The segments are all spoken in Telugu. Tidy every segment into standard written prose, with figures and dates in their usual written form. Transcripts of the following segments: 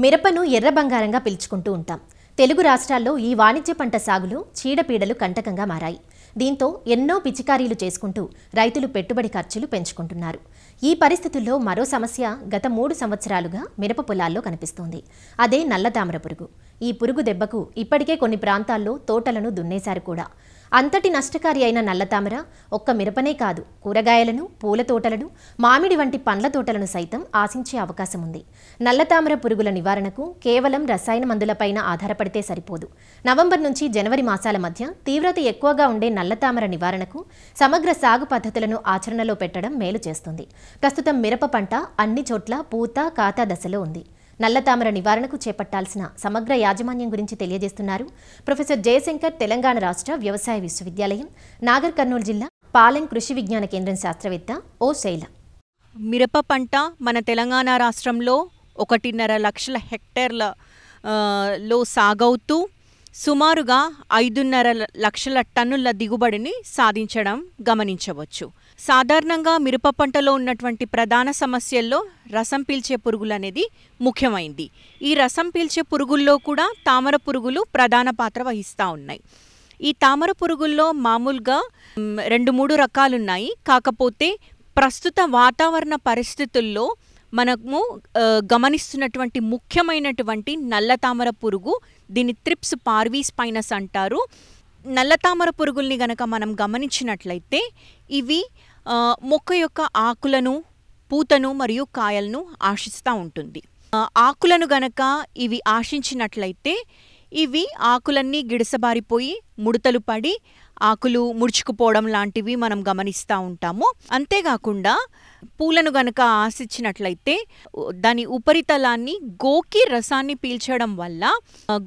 మిరపను ఎర్ర బంగారంగా పిలుచుకుంటూ ఉంటాం. తెలుగు రాష్ట్రాల్లో ఈ వాణిజ్య పంట సాగులో చీడపీడలు కంటకంగా మారాయి. దీంతో ఎన్నో పిచికారీలు చేసుకుంటూ రైతులు పెట్టుబడి ఖర్చులు పెంచుకుంటున్నారు. ఈ పరిస్థితుల్లో మరో సమస్య గత 3 సంవత్సరాలుగా మిరప పొలాల్లో కనిపిస్తోంది. అదే నల్లతామర పురుగు. ఈ పురుగు దెబ్బకు ఇప్పటికే కొన్ని ప్రాంతాల్లో తోటలను దున్నేశారు కూడా. అంతటి నష్టకారి అయిన నల్లతామర ఒక్క మిరపనే కాదు, కూరగాయలను, పూల తోటలను, మామిడి వంటి పండ్ల తోటలను సైతం ఆశించే అవకాశం ఉంది. నల్లతామర పురుగుల నివారణకు కేవలం రసాయన మందులపైన ఆధారపడితే సరిపోదు. నవంబర్ నుంచి జనవరి మాసాల మధ్య తీవ్రత ఎక్కువగా ఉండే నల్లతామర నివారణకు సమగ్ర సాగు పద్ధతులను ఆచరణలో పెట్టడం మేలు చేస్తుంది. ప్రస్తుతం మిరప పంట అన్ని చోట్ల పూత, కాత దశలో ఉంది. నల్లతామర నివారణకు చేపట్టాల్సిన సమగ్ర యాజమాన్యం గురించి తెలియజేస్తున్నారు ప్రొఫెసర్ జయశంకర్, తెలంగాణ రాష్ట్ర వ్యవసాయ విశ్వవిద్యాలయం, నాగర్ కర్నూలు జిల్లా పాలెం కృషి విజ్ఞాన కేంద్రం శాస్త్రవేత్త ఓ శైల. మిరప పంట మన తెలంగాణ రాష్ట్రంలో 1.5 లక్షల హెక్టార్ల లో సాగవుతూ సుమారుగా 5.5 లక్షల టన్నుల దిగుబడిని సాధించడం గమనించవచ్చు. సాధారణంగా మిరప పంటలో ఉన్నటువంటి ప్రధాన సమస్యల్లో రసం పీల్చే పురుగులు అనేది ముఖ్యమైంది. ఈ రసం పీల్చే పురుగుల్లో కూడా తామర పురుగులు ప్రధాన పాత్ర వహిస్తూ ఉన్నాయి. ఈ తామర పురుగుల్లో మామూలుగా 2-3 రకాలున్నాయి. కాకపోతే ప్రస్తుత వాతావరణ పరిస్థితుల్లో మనము గమనిస్తున్నటువంటి ముఖ్యమైనటువంటి నల్ల తామర పురుగు, దీన్ని త్రిప్స్ పార్వీస్ స్పైనస్ అంటారు. నల్ల తామర పురుగుల్ని గనక మనం గమనించినట్లయితే ఇవి మొక్క యొక్క ఆకులను, పూతను మరియు కాయలను ఆశిస్తూ ఉంటుంది. ఆకులను గనక ఇవి ఆశించినట్లయితే ఇవి ఆకులన్నీ గిడసబారిపోయి ముడతలు పడి ఆకులు ముడుచుకుపోవడం లాంటివి మనం గమనిస్తూ ఉంటాము. అంతేకాకుండా పూలను గనక ఆశించినట్లయితే దాని ఉపరితలాన్ని గోకి రసాన్ని పీల్చడం వల్ల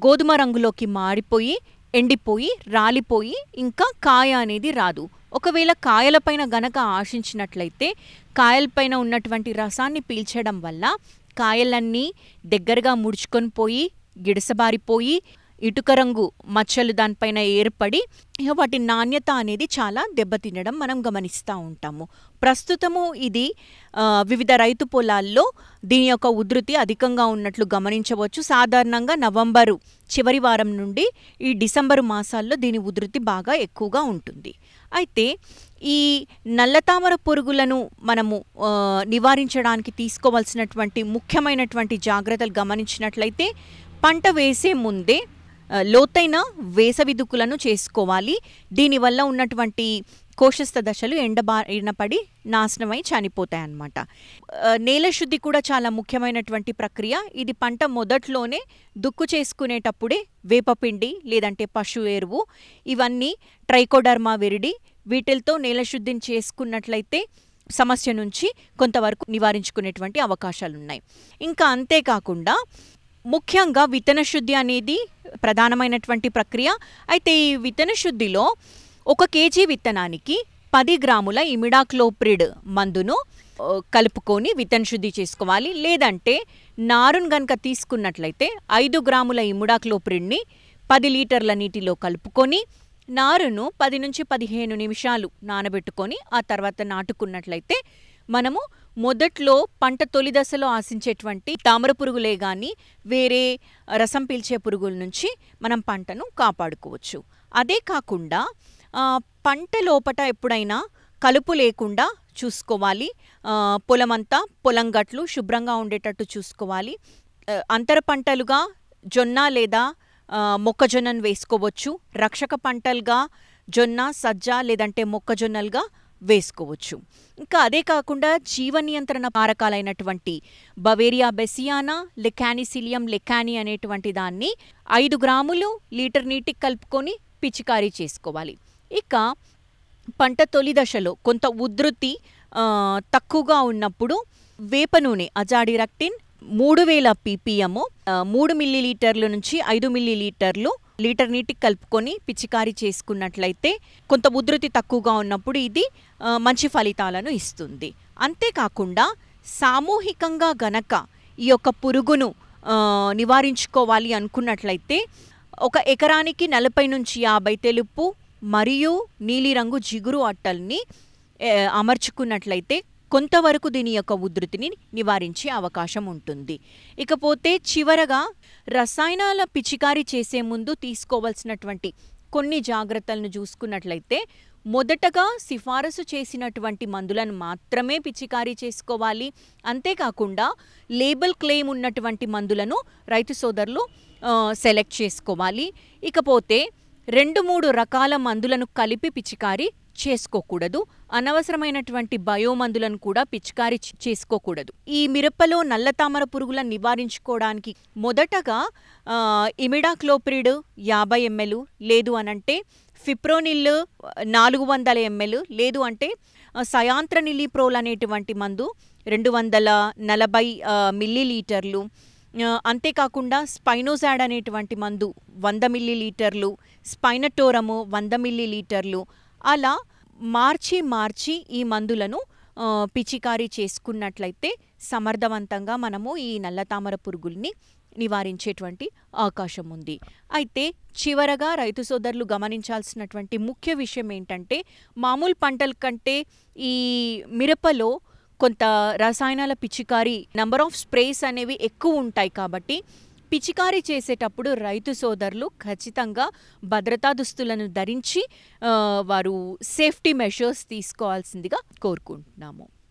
గోధుమ రంగులోకి మారిపోయి ఎండిపోయి రాలిపోయి ఇంకా కాయ అనేది రాదు. ఒకవేళ కాయలపైన గనక ఆశించినట్లయితే కాయలపైన ఉన్నటువంటి రసాన్ని పీల్చడం వల్ల కాయలన్నీ దగ్గరగా ముడుచుకొని పోయి గిడసబారిపోయి ఇటుక రంగు మచ్చలు దానిపైన ఏర్పడి వాటి నాణ్యత అనేది చాలా దెబ్బతినడం మనం గమనిస్తూ ఉంటాము. ప్రస్తుతము ఇది వివిధ రైతు పొలాల్లో దీని యొక్క ఉధృతి అధికంగా ఉన్నట్లు గమనించవచ్చు. సాధారణంగా నవంబరు చివరి వారం నుండి ఈ డిసెంబరు మాసాల్లో దీని ఉధృతి బాగా ఎక్కువగా ఉంటుంది. అయితే ఈ నల్లతామర పురుగులను మనము నివారించడానికి తీసుకోవాల్సినటువంటి ముఖ్యమైనటువంటి జాగ్రత్తలు గమనించినట్లయితే పంట వేసే ముందే లోతైన వేసవి దుక్కులను చేసుకోవాలి. దీనివల్ల ఉన్నటువంటి కోశస్థ దశలు ఎండపడి నాశనమై చనిపోతాయన్నమాట. నేల శుద్ధి కూడా చాలా ముఖ్యమైనటువంటి ప్రక్రియ. ఇది పంట మొదట్లోనే దుక్కు చేసుకునేటప్పుడే వేపపిండి లేదంటే పశు ఎరువు, ఇవన్నీ ట్రైకోడర్మా విరిడి, వీటితో నేల శుద్ధిని చేసుకున్నట్లయితే సమస్య నుంచి కొంతవరకు నివారించుకునేటువంటి అవకాశాలున్నాయి. ఇంకా అంతేకాకుండా ముఖ్యంగా విత్తన శుద్ధి అనేది ప్రధానమైనటువంటి ప్రక్రియ. అయితే ఈ విత్తన శుద్ధిలో 1 కేజీ విత్తనానికి 10 గ్రాముల ఇమిడాక్లోప్రిడ్ మందును కలుపుకొని విత్తన శుద్ధి చేసుకోవాలి. లేదంటే నారును గనక తీసుకున్నట్లయితే 5 గ్రాముల ఇమిడాక్లోప్రిడ్ని 10 లీటర్ల నీటిలో కలుపుకొని నారును 10 నుంచి 15 నిమిషాలు నానబెట్టుకొని ఆ తర్వాత నాటుకున్నట్లయితే మనము మొదట్లో పంట తొలి దశలో ఆశించేటువంటి తామర పురుగులే కానీ వేరే రసం పీల్చే పురుగుల నుంచి మనం పంటను కాపాడుకోవచ్చు. అదే కాకుండా పంట లోపట ఎప్పుడైనా కలుపు లేకుండా చూసుకోవాలి. పొలమంతా పొలం గట్లు శుభ్రంగా ఉండేటట్టు చూసుకోవాలి. అంతర పంటలుగా జొన్న లేదా మొక్కజొన్నను వేసుకోవచ్చు. రక్షక పంటలుగా జొన్న, సజ్జ లేదంటే మొక్కజొన్నలుగా వేసుకోవచ్చు. ఇంకా అదే కాకుండా జీవ నియంత్రణ కారకాలైనటువంటి బవేరియా బెసియానా, లెకానిసిలియం లెకాని అనేటువంటి దాన్ని 5 గ్రాములు లీటర్ నీటికి కలుపుకొని పిచికారీ చేసుకోవాలి. ఇక పంట తొలి దశలో కొంత ఉధృతి తక్కువగా ఉన్నప్పుడు వేప నూనె అజాడిరక్టిన్ 3000 ppm 3 మిల్లీలీటర్ల నుంచి 5 మిల్లీలీటర్లు లీటర్ నీటికి కలుపుకొని పిచికారీ చేసుకున్నట్లయితే కొంత ఉధృతి తక్కువగా ఉన్నప్పుడు ఇది మంచి ఫలితాలను ఇస్తుంది. అంతేకాకుండా సామూహికంగా గనక ఈ యొక్క పురుగును నివారించుకోవాలి అనుకున్నట్లయితే 1 ఎకరానికి 40 నుంచి 50 తెలుపు మరియు నీలిరంగు జిగురు అట్టల్ని అమర్చుకున్నట్లయితే కొంతవరకు దీని యొక్క ఉధృతిని నివారించే అవకాశం ఉంటుంది. ఇకపోతే చివరగా రసాయనాల పిచికారీ చేసే ముందు తీసుకోవాల్సినటువంటి కొన్ని జాగ్రత్తలను చూసుకున్నట్లయితే, మొదటగా సిఫారసు చేసినటువంటి మందులను మాత్రమే పిచికారీ చేసుకోవాలి. అంతేకాకుండా లేబుల్ క్లెయిమ్ ఉన్నటువంటి మందులను రైతు సోదరులు సెలెక్ట్ చేసుకోవాలి. ఇకపోతే 2-3 రకాల మందులను కలిపి పిచికారీ చేసుకోకూడదు. అనవసరమైనటువంటి బయోమందులను కూడా పిచికారీ చేసుకోకూడదు. ఈ మిరపలో నల్లతామర పురుగులను నివారించుకోవడానికి మొదటగా ఇమిడాక్లోప్రిడ్ 50 ml, లేదు అనంటే ఫిప్రోనిల్ 400 ml, లేదు అంటే సయాంత్రనిలిప్రోల్ అనేటువంటి మందు 240 ml. అంతేకాకుండా స్పైనోజాడ్ అనేటువంటి మందు 100 ml, స్పైనటోరము 100 ml. అలా మార్చి ఈ మందులను పిచికారీ చేసుకున్నట్లయితే సమర్థవంతంగా మనము ఈ నల్లతామర పురుగుల్ని నివారించేటువంటి అవకాశం ఉంది. అయితే చివరగా రైతు సోదరులు గమనించాల్సినటువంటి ముఖ్య విషయం ఏంటంటే, మామూలు పంటల కంటే ఈ మిరపలో కొంత రసాయనాల పిచికారీ నంబర్ ఆఫ్ స్ప్రేస్ అనేవి ఎక్కువ ఉంటాయి. కాబట్టి పిచికారీ చేసేటప్పుడు రైతు సోదరులు ఖచ్చితంగా భద్రతా దుస్తులను ధరించి వారు సేఫ్టీ మెషర్స్ తీసుకోవాల్సిందిగా కోరుకుంటున్నాము.